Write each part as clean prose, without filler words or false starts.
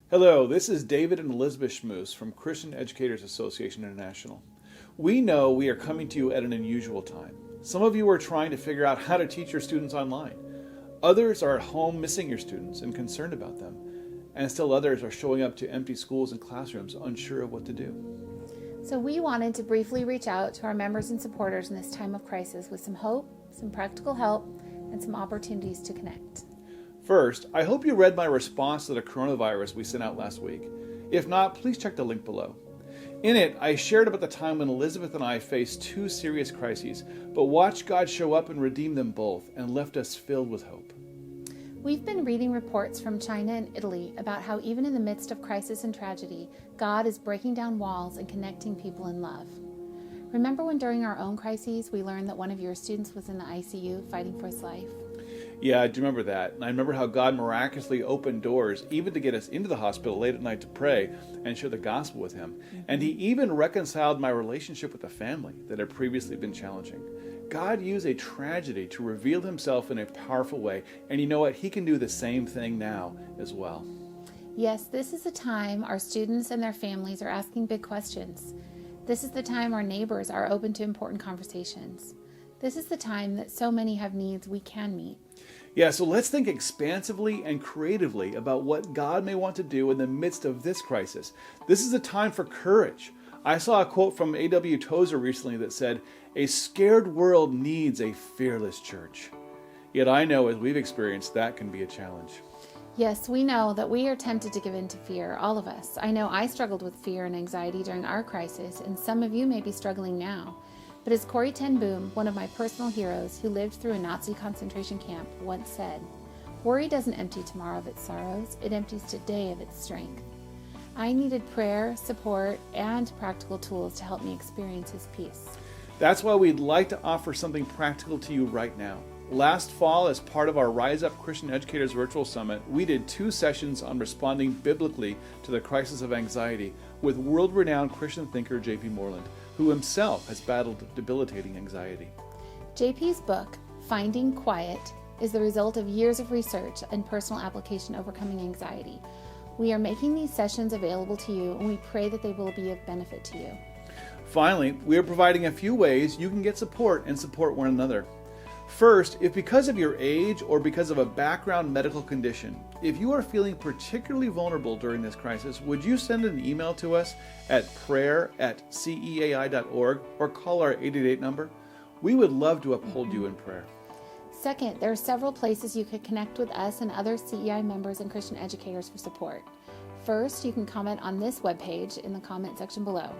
Hello, this is David and Elizabeth Schmoose from Christian Educators Association International. We know we are coming to you at an unusual time. Some of you are trying to figure out how to teach your students online. Others are at home missing your students and concerned about them. And still others are showing up to empty schools and classrooms unsure of what to do. So we wanted to briefly reach out to our members and supporters in this time of crisis with some hope, some practical help, and some opportunities to connect. First, I hope you read my response to the coronavirus we sent out last week. If not, please check the link below. In it, I shared about the time when Elizabeth and I faced two serious crises, but watched God show up and redeem them both and left us filled with hope. We've been reading reports from China and Italy about how even in the midst of crisis and tragedy, God is breaking down walls and connecting people in love. Remember when during our own crises, we learned that one of your students was in the ICU fighting for his life? Yeah, I do remember that. And I remember how God miraculously opened doors, even to get us into the hospital late at night to pray and share the gospel with him. And he even reconciled my relationship with the family that had previously been challenging. God used a tragedy to reveal himself in a powerful way. And you know what? He can do the same thing now as well. Yes, this is a time our students and their families are asking big questions. This is the time our neighbors are open to important conversations. This is the time that so many have needs we can meet. Yeah, so let's think expansively and creatively about what God may want to do in the midst of this crisis. This is a time for courage. I saw a quote from A.W. Tozer recently that said, "A scared world needs a fearless church." Yet I know, as we've experienced, that can be a challenge. Yes, we know that we are tempted to give in to fear, all of us. I know I struggled with fear and anxiety during our crisis, and some of you may be struggling now. But as Corrie ten Boom, one of my personal heroes who lived through a Nazi concentration camp, once said, "Worry doesn't empty tomorrow of its sorrows, it empties today of its strength." I needed prayer, support, and practical tools to help me experience his peace. That's why we'd like to offer something practical to you right now. Last fall, as part of our Rise Up Christian Educators Virtual Summit, we did 2 sessions on responding biblically to the crisis of anxiety with world-renowned Christian thinker J.P. Moreland, who himself has battled debilitating anxiety. JP's book, Finding Quiet, is the result of years of research and personal application overcoming anxiety. We are making these sessions available to you, and we pray that they will be of benefit to you. Finally, we are providing a few ways you can get support and support one another. First, if because of your age or because of a background medical condition, if you are feeling particularly vulnerable during this crisis, would you send an email to us at prayer@ceai.org or call our 888 number? We would love to uphold you in prayer. Second, there are several places you could connect with us and other CEI members and Christian educators for support. First, you can comment on this webpage in the comment section below.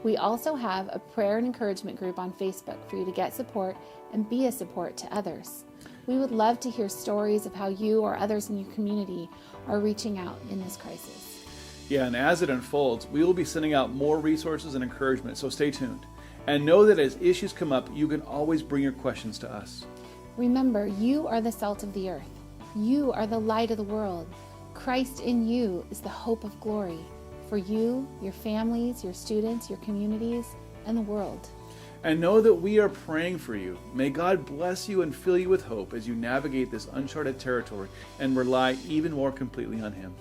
We also have a prayer and encouragement group on Facebook for you to get support and be a support to others. We would love to hear stories of how you or others in your community are reaching out in this crisis. Yeah, and as it unfolds, we will be sending out more resources and encouragement, so stay tuned. And know that as issues come up, you can always bring your questions to us. Remember, you are the salt of the earth. You are the light of the world. Christ in you is the hope of glory for you, your families, your students, your communities, and the world. And know that we are praying for you. May God bless you and fill you with hope as you navigate this uncharted territory and rely even more completely on Him.